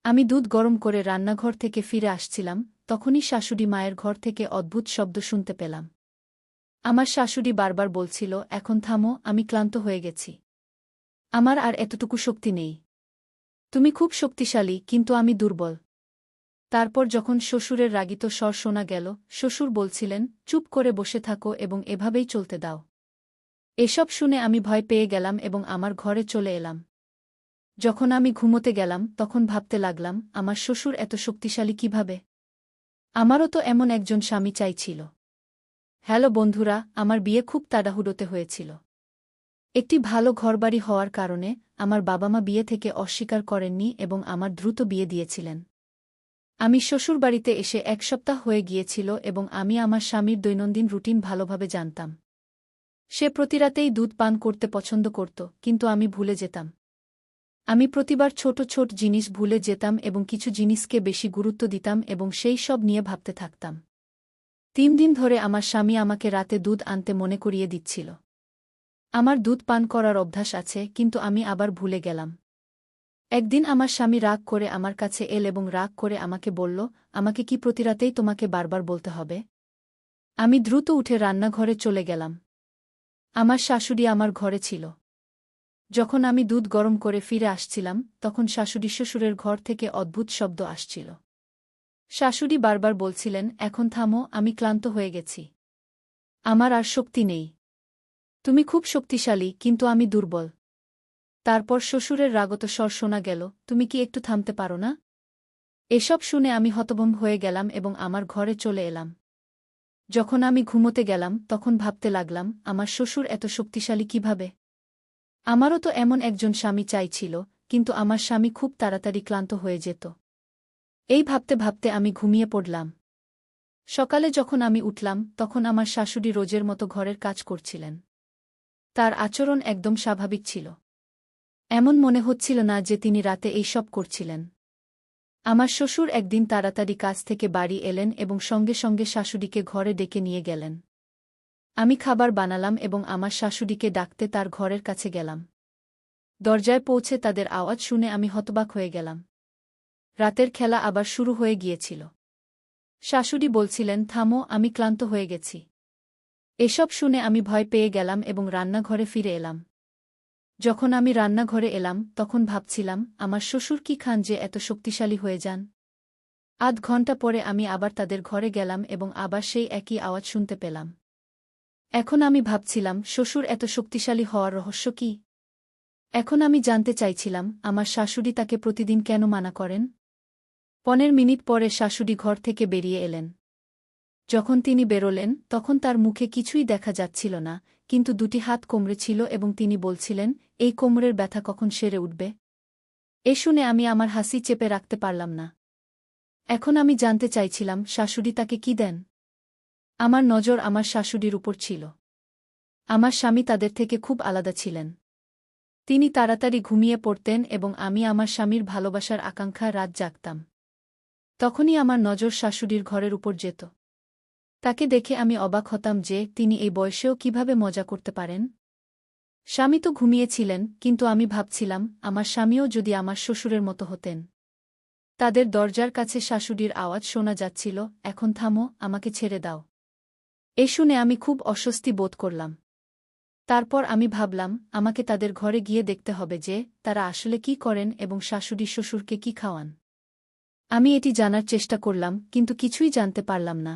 আমি দুধ গরম করে রান্নাঘর থেকে ফিরে আসছিলাম, তখনই শাশুড়ি মায়ের ঘর থেকে অদ্ভুত শব্দ শুনতে পেলাম। আমার শাশুড়ি বারবার বলছিল, এখন থামো, আমি ক্লান্ত হয়ে গেছি। আমার আর এতটুকু শক্তি নেই। তুমি খুব শক্তিশালী, কিন্তু আমি দুর্বল। তারপর যখন শ্বশুরের রাগিত স্বর শোনা গেল, শ্বশুর বলছিলেন, চুপ করে বসে থাকো এবং এভাবেই চলতে দাও। এসব শুনে আমি ভয় পেয়ে গেলাম এবং আমার ঘরে চলে এলাম। যখন আমি ঘুমোতে গেলাম তখন ভাবতে লাগলাম, আমার শ্বশুর এত শক্তিশালী কিভাবে? আমারও তো এমন একজন স্বামী চাইছিল। হ্যালো বন্ধুরা, আমার বিয়ে খুব তাড়াহুড়োতে হয়েছিল। একটি ভালো ঘরবাড়ি হওয়ার কারণে আমার বাবা মা বিয়ে থেকে অস্বীকার করেননি এবং আমার দ্রুত বিয়ে দিয়েছিলেন। আমি শ্বশুরবাড়িতে এসে 1 সপ্তাহ হয়ে গিয়েছিল এবং আমি আমার স্বামীর দৈনন্দিন রুটিন ভালোভাবে জানতাম। সে প্রতিরাতেই দুধ পান করতে পছন্দ করত, কিন্তু আমি ভুলে যেতাম। আমি প্রতিবার ছোট ছোট জিনিস ভুলে যেতাম এবং কিছু জিনিসকে বেশি গুরুত্ব দিতাম এবং সেই সব নিয়ে ভাবতে থাকতাম। 3 দিন ধরে আমার স্বামী আমাকে রাতে দুধ আনতে মনে করিয়ে দিচ্ছিল। আমার দুধ পান করার অভ্যাস আছে, কিন্তু আমি আবার ভুলে গেলাম। একদিন আমার স্বামী রাগ করে আমার কাছে এল এবং রাগ করে আমাকে বলল, আমাকে কি প্রতিরাতেই তোমাকে বারবার বলতে হবে? আমি দ্রুত উঠে রান্নাঘরে চলে গেলাম। আমার শাশুড়ি আমার ঘরে ছিল। যখন আমি দুধ গরম করে ফিরে আসছিলাম, তখন শাশুড়ি শ্বশুরের ঘর থেকে অদ্ভুত শব্দ আসছিল। শাশুড়ি বারবার বলছিলেন, এখন থামো, আমি ক্লান্ত হয়ে গেছি। আমার আর শক্তি নেই। তুমি খুব শক্তিশালী, কিন্তু আমি দুর্বল। তারপর শ্বশুরের রাগত স্বর শোনা গেল, তুমি কি একটু থামতে পারো না? এসব শুনে আমি হতভম্ব হয়ে গেলাম এবং আমার ঘরে চলে এলাম। যখন আমি ঘুমোতে গেলাম তখন ভাবতে লাগলাম, আমার শ্বশুর এত শক্তিশালী কিভাবে? আমারও তো এমন একজন স্বামী চাইছিল, কিন্তু আমার স্বামী খুব তাড়াতাড়ি ক্লান্ত হয়ে যেত। এই ভাবতে ভাবতে আমি ঘুমিয়ে পড়লাম। সকালে যখন আমি উঠলাম তখন আমার শাশুড়ি রোজের মতো ঘরের কাজ করছিলেন। তার আচরণ একদম স্বাভাবিক ছিল। এমন মনে হচ্ছিল না যে তিনি রাতে এই সব করছিলেন। আমার শ্বশুর একদিন তাড়াতাড়ি কাজ থেকে বাড়ি এলেন এবং সঙ্গে সঙ্গে শাশুড়িকে ঘরে ডেকে নিয়ে গেলেন। আমি খাবার বানালাম এবং আমার শাশুড়িকে ডাকতে তার ঘরের কাছে গেলাম। দরজায় পৌঁছে তাদের আওয়াজ শুনে আমি হতবাক হয়ে গেলাম। রাতের খেলা আবার শুরু হয়ে গিয়েছিল। শাশুড়ি বলছিলেন, থামো, আমি ক্লান্ত হয়ে গেছি। এসব শুনে আমি ভয় পেয়ে গেলাম এবং রান্নাঘরে ফিরে এলাম। যখন আমি রান্নাঘরে এলাম তখন ভাবছিলাম, আমার শ্বশুর কি খান যে এত শক্তিশালী হয়ে যান? আধ ঘন্টা পরে আমি আবার তাদের ঘরে গেলাম এবং আবার সেই একই আওয়াজ শুনতে পেলাম। এখন আমি ভাবছিলাম, শ্বশুর এত শক্তিশালী হওয়ার রহস্য কি? এখন আমি জানতে চাইছিলাম, আমার শাশুড়ি তাকে প্রতিদিন কেন মানা করেন? 15 মিনিট পরে শাশুড়ি ঘর থেকে বেরিয়ে এলেন। যখন তিনি বেরোলেন তখন তার মুখে কিছুই দেখা যাচ্ছিল না, কিন্তু 2টি হাত কোমরে ছিল এবং তিনি বলছিলেন, এই কোমরের ব্যথা কখন সেরে উঠবে? এ শুনে আমি আমার হাসি চেপে রাখতে পারলাম না। এখন আমি জানতে চাইছিলাম, শাশুড়ি তাকে কি দেন? আমার নজর আমার শাশুড়ির উপর ছিল। আমার স্বামী তাদের থেকে খুব আলাদা ছিলেন। তিনি তাড়াতাড়ি ঘুমিয়ে পড়তেন এবং আমি আমার স্বামীর ভালোবাসার আকাঙ্ক্ষায় রাত জাগতাম। তখনই আমার নজর শাশুড়ির ঘরের উপর যেত। তাকে দেখে আমি অবাক হতাম যে তিনি এই বয়সেও কিভাবে মজা করতে পারেন। স্বামী তো ঘুমিয়েছিলেন, কিন্তু আমি ভাবছিলাম, আমার স্বামীও যদি আমার শ্বশুরের মতো হতেন। তাদের দরজার কাছে শাশুড়ির আওয়াজ শোনা যাচ্ছিল, এখন থামো, আমাকে ছেড়ে দাও। এ শুনে আমি খুব অস্বস্তি বোধ করলাম। তারপর আমি ভাবলাম, আমাকে তাদের ঘরে গিয়ে দেখতে হবে যে তারা আসলে কি করেন এবং শাশুড়ি শ্বশুরকে কি খাওয়ান। আমি এটি জানার চেষ্টা করলাম, কিন্তু কিছুই জানতে পারলাম না।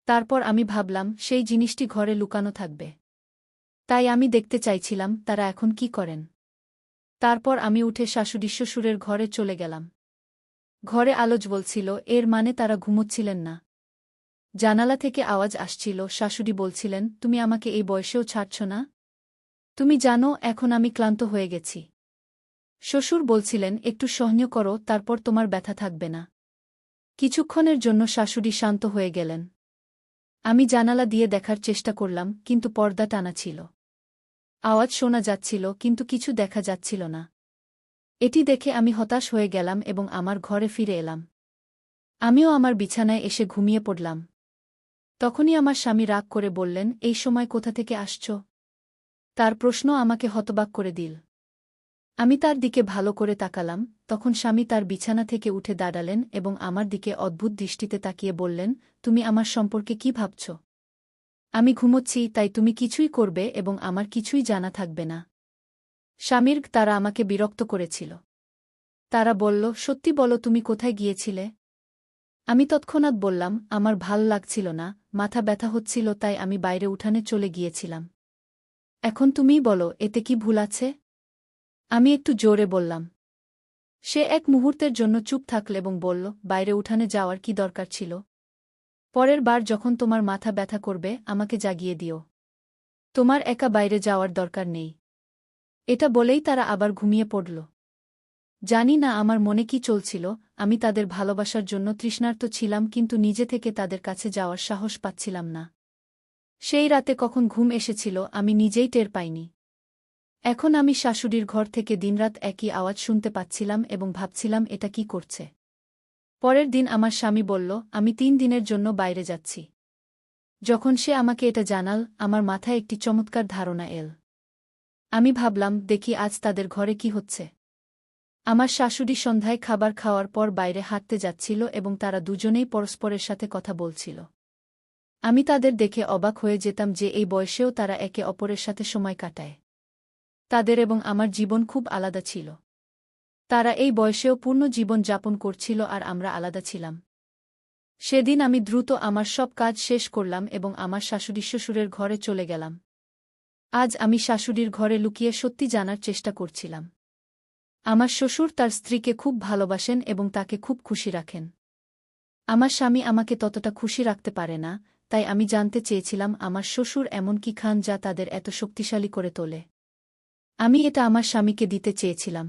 তারপর আমি ভাবলাম, সেই জিনিসটি ঘরে লুকানো থাকবে। তাই আমি দেখতে চাইছিলাম তারা এখন কি করেন। তারপর আমি উঠে শাশুড়ি শ্বশুরের ঘরে চলে গেলাম। ঘরে আলো জ্বলছিল, এর মানে তারা ঘুমোচ্ছিলেন না। জানালা থেকে আওয়াজ আসছিল, শাশুড়ি বলছিলেন, তুমি আমাকে এই বয়সেও ছাড়ছ না? তুমি জানো এখন আমি ক্লান্ত হয়ে গেছি। শ্বশুর বলছিলেন, একটু সহ্য করো, তারপর তোমার ব্যথা থাকবে না। কিছুক্ষণের জন্য শাশুড়ি শান্ত হয়ে গেলেন। আমি জানালা দিয়ে দেখার চেষ্টা করলাম, কিন্তু পর্দা টানা ছিল। আওয়াজ শোনা যাচ্ছিল, কিন্তু কিছু দেখা যাচ্ছিল না। এটি দেখে আমি হতাশ হয়ে গেলাম এবং আমার ঘরে ফিরে এলাম। আমিও আমার বিছানায় এসে ঘুমিয়ে পড়লাম। তখনই আমার স্বামী রাগ করে বললেন, এই সময় কোথা থেকে আসছ? তার প্রশ্ন আমাকে হতবাক করে দিল। আমি তার দিকে ভালো করে তাকালাম, তখন স্বামী তার বিছানা থেকে উঠে দাঁড়ালেন এবং আমার দিকে অদ্ভুত দৃষ্টিতে তাকিয়ে বললেন, তুমি আমার সম্পর্কে কি ভাবছ? আমি ঘুমোচ্ছি, তাই তুমি কিছুই করবে এবং আমার কিছুই জানা থাকবে না। স্বামীর তারা আমাকে বিরক্ত করেছিল। তারা বলল, সত্যি বলো তুমি কোথায় গিয়েছিলে? আমি তৎক্ষণাৎ বললাম, আমার ভাল লাগছিল না, মাথা ব্যথা হচ্ছিল, তাই আমি বাইরে উঠানে চলে গিয়েছিলাম। এখন তুমিই বলো, এতে কি ভুল আছে? আমি একটু জোরে বললাম। সে এক মুহূর্তের জন্য চুপ থাকল এবং বলল, বাইরে উঠানে যাওয়ার কি দরকার ছিল? পরের বার যখন তোমার মাথা ব্যথা করবে আমাকে জাগিয়ে দিও। তোমার একা বাইরে যাওয়ার দরকার নেই। এটা বলেই তারা আবার ঘুমিয়ে পড়ল। জানি না আমার মনে কি চলছিল, আমি তাদের ভালোবাসার জন্য তৃষ্ণার্ত ছিলাম, কিন্তু নিজে থেকে তাদের কাছে যাওয়ার সাহস পাচ্ছিলাম না। সেই রাতে কখন ঘুম এসেছিল আমি নিজেই টের পাইনি। এখন আমি শাশুড়ির ঘর থেকে দিনরাত একই আওয়াজ শুনতে পাচ্ছিলাম এবং ভাবছিলাম এটা কি করছে। পরের দিন আমার স্বামী বলল, আমি 3 দিনের জন্য বাইরে যাচ্ছি। যখন সে আমাকে এটা জানাল, আমার মাথায় একটি চমৎকার ধারণা এল। আমি ভাবলাম, দেখি আজ তাদের ঘরে কি হচ্ছে। আমার শাশুড়ি সন্ধ্যায় খাবার খাওয়ার পর বাইরে হাঁটতে যাচ্ছিল এবং তারা দুজনেই পরস্পরের সাথে কথা বলছিল। আমি তাদের দেখে অবাক হয়ে যেতাম যে এই বয়সেও তারা একে অপরের সাথে সময় কাটায়। তাদের এবং আমার জীবন খুব আলাদা ছিল। তারা এই বয়সেও পূর্ণ জীবন যাপন করছিল আর আমরা আলাদা ছিলাম। সেদিন আমি দ্রুত আমার সব কাজ শেষ করলাম এবং আমার শাশুড়ি শ্বশুরের ঘরে চলে গেলাম। আজ আমি শাশুড়ির ঘরে লুকিয়ে সত্যি জানার চেষ্টা করছিলাম। আমার শ্বশুর তার স্ত্রীকে খুব ভালোবাসেন এবং তাকে খুব খুশি রাখেন। আমার স্বামী আমাকে ততটা খুশি রাখতে পারে না, তাই আমি জানতে চেয়েছিলাম আমার শ্বশুর এমন কি খান যা তাদের এত শক্তিশালী করে তোলে। আমি এটা আমার স্বামীকে দিতে চেয়েছিলাম।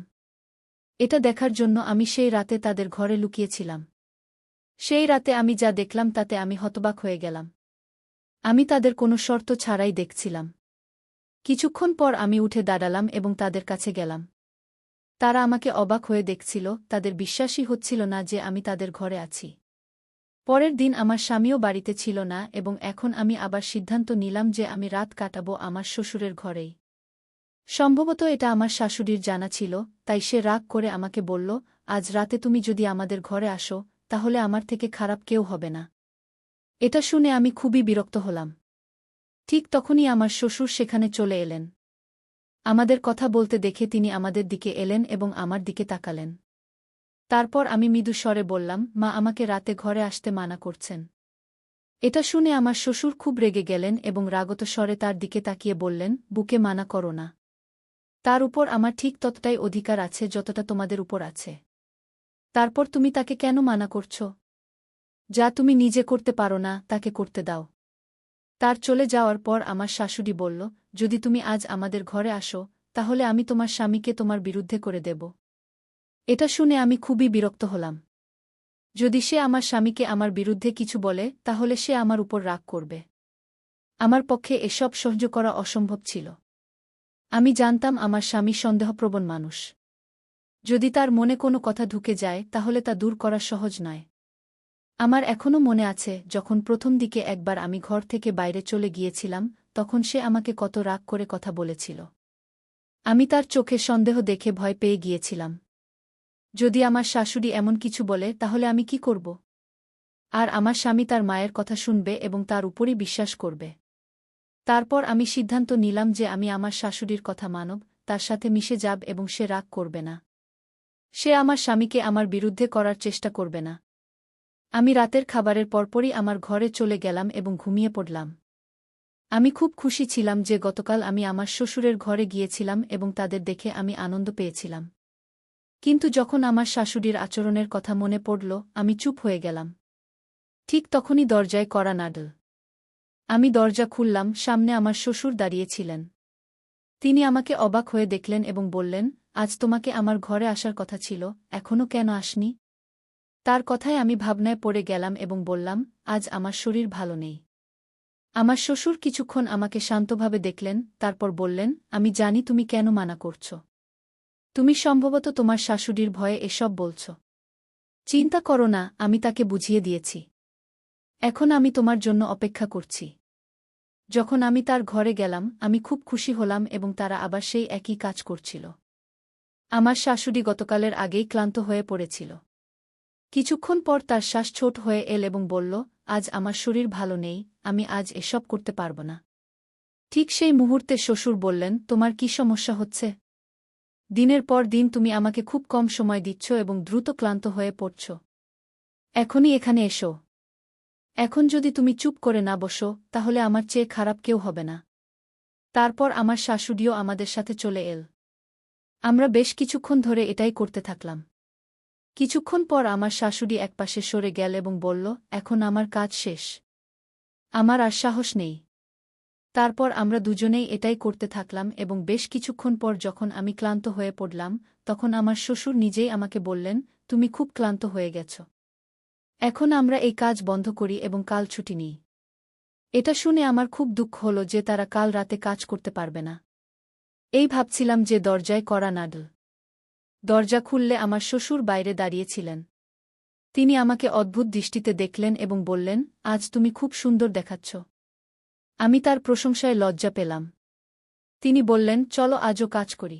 এটা দেখার জন্য আমি সেই রাতে তাদের ঘরে লুকিয়েছিলাম। সেই রাতে আমি যা দেখলাম তাতে আমি হতবাক হয়ে গেলাম। আমি তাদের কোনো শর্ত ছাড়াই দেখছিলাম। কিছুক্ষণ পর আমি উঠে দাঁড়ালাম এবং তাদের কাছে গেলাম। তারা আমাকে অবাক হয়ে দেখছিল, তাদের বিশ্বাসই হচ্ছিল না যে আমি তাদের ঘরে আছি। পরের দিন আমার স্বামীও বাড়িতে ছিল না এবং এখন আমি আবার সিদ্ধান্ত নিলাম যে আমি রাত কাটাবো আমার শ্বশুরের ঘরেই। সম্ভবত এটা আমার শাশুড়ির জানা ছিল, তাই সে রাগ করে আমাকে বলল, আজ রাতে তুমি যদি আমাদের ঘরে আসো, তাহলে আমার থেকে খারাপ কেউ হবে না। এটা শুনে আমি খুবই বিরক্ত হলাম। ঠিক তখনই আমার শ্বশুর সেখানে চলে এলেন। আমাদের কথা বলতে দেখে তিনি আমাদের দিকে এলেন এবং আমার দিকে তাকালেন। তারপর আমি মৃদু স্বরে বললাম, মা আমাকে রাতে ঘরে আসতে মানা করছেন। এটা শুনে আমার শ্বশুর খুব রেগে গেলেন এবং রাগত স্বরে তার দিকে তাকিয়ে বললেন, বুকে মানা করো না। তার উপর আমার ঠিক ততটাই অধিকার আছে যতটা তোমাদের উপর আছে। তারপর তুমি তাকে কেন মানা করছ? যা তুমি নিজে করতে পারো না তাকে করতে দাও। তার চলে যাওয়ার পর আমার শাশুড়ি বলল, যদি তুমি আজ আমাদের ঘরে আসো, তাহলে আমি তোমার স্বামীকে তোমার বিরুদ্ধে করে দেব। এটা শুনে আমি খুবই বিরক্ত হলাম। যদি সে আমার স্বামীকে আমার বিরুদ্ধে কিছু বলে, তাহলে সে আমার উপর রাগ করবে। আমার পক্ষে এসব সহ্য করা অসম্ভব ছিল। আমি জানতাম আমার স্বামী সন্দেহপ্রবণ মানুষ। যদি তার মনে কোনো কথা ঢুকে যায় তাহলে তা দূর করা সহজ নয়। আমার এখনও মনে আছে, যখন প্রথম দিকে একবার আমি ঘর থেকে বাইরে চলে গিয়েছিলাম, তখন সে আমাকে কত রাগ করে কথা বলেছিল। আমি তার চোখে সন্দেহ দেখে ভয় পেয়ে গিয়েছিলাম। যদি আমার শাশুড়ি এমন কিছু বলে তাহলে আমি কি করব? আর আমার স্বামী তার মায়ের কথা শুনবে এবং তার উপরই বিশ্বাস করবে। তারপর আমি সিদ্ধান্ত নিলাম যে আমি আমার শাশুড়ির কথা মানব, তার সাথে মিশে যাব এবং সে রাগ করবে না। সে আমার স্বামীকে আমার বিরুদ্ধে করার চেষ্টা করবে না। আমি রাতের খাবারের পরপরই আমার ঘরে চলে গেলাম এবং ঘুমিয়ে পড়লাম। আমি খুব খুশি ছিলাম যে গতকাল আমি আমার শ্বশুরের ঘরে গিয়েছিলাম এবং তাদের দেখে আমি আনন্দ পেয়েছিলাম। কিন্তু যখন আমার শাশুড়ির আচরণের কথা মনে পড়ল, আমি চুপ হয়ে গেলাম। ঠিক তখনই দরজায় কড়া নাড়ল। আমি দরজা খুললাম, সামনে আমার শ্বশুর দাঁড়িয়েছিলেন। তিনি আমাকে অবাক হয়ে দেখলেন এবং বললেন, আজ তোমাকে আমার ঘরে আসার কথা ছিল, এখনও কেন আসনি? তার কথায় আমি ভাবনায় পড়ে গেলাম এবং বললাম, আজ আমার শরীর ভালো নেই। আমার শ্বশুর কিছুক্ষণ আমাকে শান্তভাবে দেখলেন, তারপর বললেন, আমি জানি তুমি কেন মানা করছ। তুমি সম্ভবত তোমার শাশুড়ির ভয়ে এসব বলছ। চিন্তা করো না, আমি তাকে বুঝিয়ে দিয়েছি। এখন আমি তোমার জন্য অপেক্ষা করছি। যখন আমি তার ঘরে গেলাম, আমি খুব খুশি হলাম এবং তারা আবার সেই একই কাজ করছিল। আমার শাশুড়ি গতকালের আগেই ক্লান্ত হয়ে পড়েছিল। কিছুক্ষণ পর তার শ্বাস ছোট হয়ে এল এবং বলল, আজ আমার শরীর ভালো নেই, আমি আজ এসব করতে পারব না। ঠিক সেই মুহূর্তে শ্বশুর বললেন, তোমার কি সমস্যা হচ্ছে? দিনের পর দিন তুমি আমাকে খুব কম সময় দিচ্ছ এবং দ্রুত ক্লান্ত হয়ে পড়ছ। এখনই এখানে এসো। এখন যদি তুমি চুপ করে না বসো, তাহলে আমার চেয়ে খারাপ কেউ হবে না। তারপর আমার শাশুড়িও আমাদের সাথে চলে এল। আমরা বেশ কিছুক্ষণ ধরে এটাই করতে থাকলাম। কিছুক্ষণ পর আমার শাশুড়ি একপাশে সরে গেল এবং বলল, এখন আমার কাজ শেষ। আমার আর সাহস নেই। তারপর আমরা দুজনেই এটাই করতে থাকলাম এবং বেশ কিছুক্ষণ পর যখন আমি ক্লান্ত হয়ে পড়লাম, তখন আমার শ্বশুর নিজেই আমাকে বললেন, তুমি খুব ক্লান্ত হয়ে গেছ। এখন আমরা এই কাজ বন্ধ করি এবং কাল ছুটি নিই। এটা শুনে আমার খুব দুঃখ হল যে তারা কাল রাতে কাজ করতে পারবে না। এই ভাবছিলাম যে দরজায় কড়া নাড়ল। দরজা খুললে আমার শ্বশুর বাইরে দাঁড়িয়েছিলেন। তিনি আমাকে অদ্ভুত দৃষ্টিতে দেখলেন এবং বললেন, আজ তুমি খুব সুন্দর দেখাচ্ছ। আমি তার প্রশংসায় লজ্জা পেলাম। তিনি বললেন, চলো আজও কাজ করি।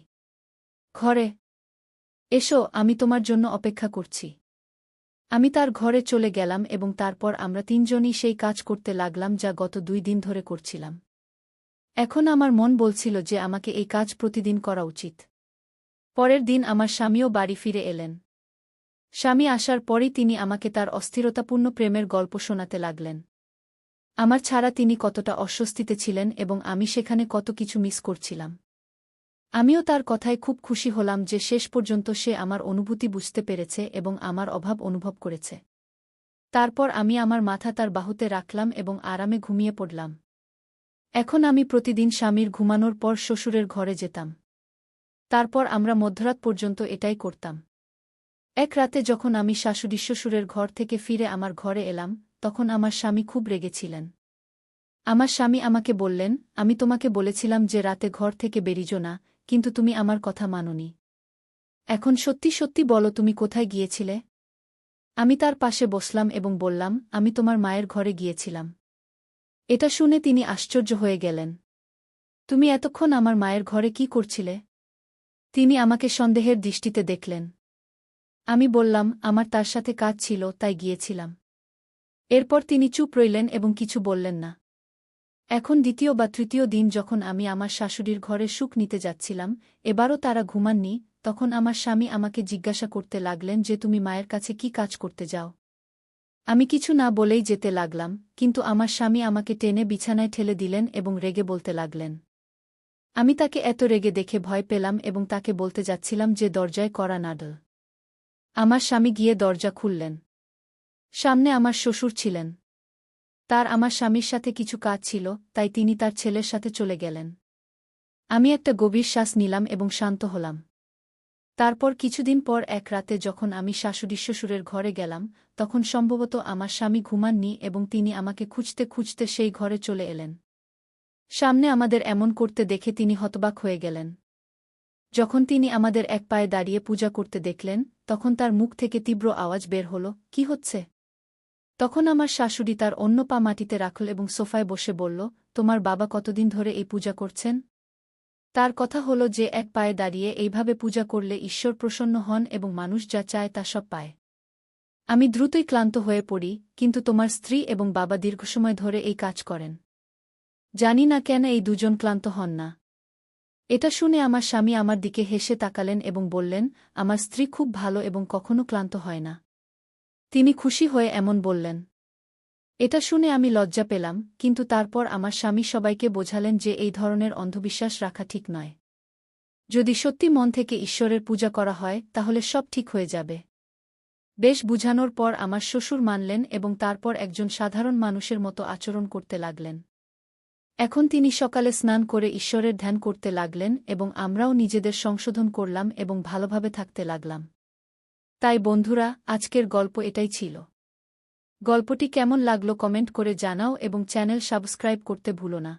ঘরে এসো, আমি তোমার জন্য অপেক্ষা করছি। আমি তার ঘরে চলে গেলাম এবং তারপর আমরা তিনজনই সেই কাজ করতে লাগলাম যা গত 2 দিন ধরে করছিলাম। এখন আমার মন বলছিল যে আমাকে এই কাজ প্রতিদিন করা উচিত। পরের দিন আমার স্বামীও বাড়ি ফিরে এলেন। স্বামী আসার পরই তিনি আমাকে তার অস্থিরতাপূর্ণ প্রেমের গল্প শোনাতে লাগলেন। আমার ছাড়া তিনি কতটা অস্বস্তিতে ছিলেন এবং আমি সেখানে কত কিছু মিস করছিলাম। আমিও তার কথায় খুব খুশি হলাম যে শেষ পর্যন্ত সে আমার অনুভূতি বুঝতে পেরেছে এবং আমার অভাব অনুভব করেছে। তারপর আমি আমার মাথা তার বাহুতে রাখলাম এবং আরামে ঘুমিয়ে পড়লাম। এখন আমি প্রতিদিন স্বামীর ঘুমানোর পর শ্বশুরের ঘরে যেতাম। তারপর আমরা মধ্যরাত পর্যন্ত এটাই করতাম। এক রাতে যখন আমি শ্বশুরের ঘর থেকে ফিরে আমার ঘরে এলাম, তখন আমার স্বামী খুব রেগেছিলেন। আমার স্বামী আমাকে বললেন, আমি তোমাকে বলেছিলাম যে রাতে ঘর থেকে বেরিজো না, কিন্তু তুমি আমার কথা মানোনি। এখন সত্যি সত্যি বলো তুমি কোথায় গিয়েছিলে? আমি তার পাশে বসলাম এবং বললাম, আমি তোমার মায়ের ঘরে গিয়েছিলাম। এটা শুনে তিনি আশ্চর্য হয়ে গেলেন। তুমি এতক্ষণ আমার মায়ের ঘরে কি করছিলে? তিনি আমাকে সন্দেহের দৃষ্টিতে দেখলেন। আমি বললাম, আমার তার সাথে কাজ ছিল, তাই গিয়েছিলাম। এরপর তিনি চুপ রইলেন এবং কিছু বললেন না। এখন দ্বিতীয় বা তৃতীয় দিন যখন আমি আমার শাশুড়ির ঘরে সুখ নিতে যাচ্ছিলাম, এবারও তারা ঘুমাননি, তখন আমার স্বামী আমাকে জিজ্ঞাসা করতে লাগলেন যে তুমি মায়ের কাছে কি কাজ করতে যাও? আমি কিছু না বলেই যেতে লাগলাম, কিন্তু আমার স্বামী আমাকে টেনে বিছানায় ঠেলে দিলেন এবং রেগে বলতে লাগলেন। আমি তাকে এত রেগে দেখে ভয় পেলাম এবং তাকে বলতে যাচ্ছিলাম যে দরজায় কড়া নাড়ল। আমার স্বামী গিয়ে দরজা খুললেন। সামনে আমার শ্বশুর ছিলেন। তার আমার স্বামীর সাথে কিছু কাজ ছিল, তাই তিনি তার ছেলের সাথে চলে গেলেন। আমি একটা গভীর শ্বাস নিলাম এবং শান্ত হলাম। তারপর কিছুদিন পর এক রাতে যখন আমি শ্বশুরের ঘরে গেলাম, তখন সম্ভবত আমার স্বামী ঘুমাননি এবং তিনি আমাকে খুঁজতে খুঁজতে সেই ঘরে চলে এলেন। সামনে আমাদের এমন করতে দেখে তিনি হতবাক হয়ে গেলেন। যখন তিনি আমাদের এক পায়ে দাঁড়িয়ে পূজা করতে দেখলেন, তখন তার মুখ থেকে তীব্র আওয়াজ বের হল, কি হচ্ছে? তখন আমার শাশুড়ি তার অন্য পা মাটিতে রাখল এবং সোফায় বসে বলল, তোমার বাবা কতদিন ধরে এই পূজা করছেন? তার কথা হল যে এক পায়ে দাঁড়িয়ে এইভাবে পূজা করলে ঈশ্বর প্রসন্ন হন এবং মানুষ যা চায় তা সব পায়। আমি দ্রুতই ক্লান্ত হয়ে পড়ি, কিন্তু তোমার স্ত্রী এবং বাবা দীর্ঘসময় ধরে এই কাজ করেন। জানি না কেন এই দুজন ক্লান্ত হন না। এটা শুনে আমার স্বামী আমার দিকে হেসে তাকালেন এবং বললেন, আমার স্ত্রী খুব ভালো এবং কখনো ক্লান্ত হয় না। তিনি খুশি হয়ে এমন বললেন। এটা শুনে আমি লজ্জা পেলাম, কিন্তু তারপর আমার স্বামী সবাইকে বোঝালেন যে এই ধরনের অন্ধবিশ্বাস রাখা ঠিক নয়। যদি সত্যি মন থেকে ঈশ্বরের পূজা করা হয়, তাহলে সব ঠিক হয়ে যাবে। বেশ বুঝানোর পর আমার শ্বশুর মানলেন এবং তারপর একজন সাধারণ মানুষের মতো আচরণ করতে লাগলেন। এখন তিনি সকালে স্নান করে ঈশ্বরের ধ্যান করতে লাগলেন এবং আমরাও নিজেদের সংশোধন করলাম এবং ভালোভাবে থাকতে লাগলাম। তাই বন্ধুরা, আজকের গল্প এটাই ছিল। গল্পটি কেমন লাগলো কমেন্ট করে জানাও এবং চ্যানেল সাবস্ক্রাইব করতে ভুলো না।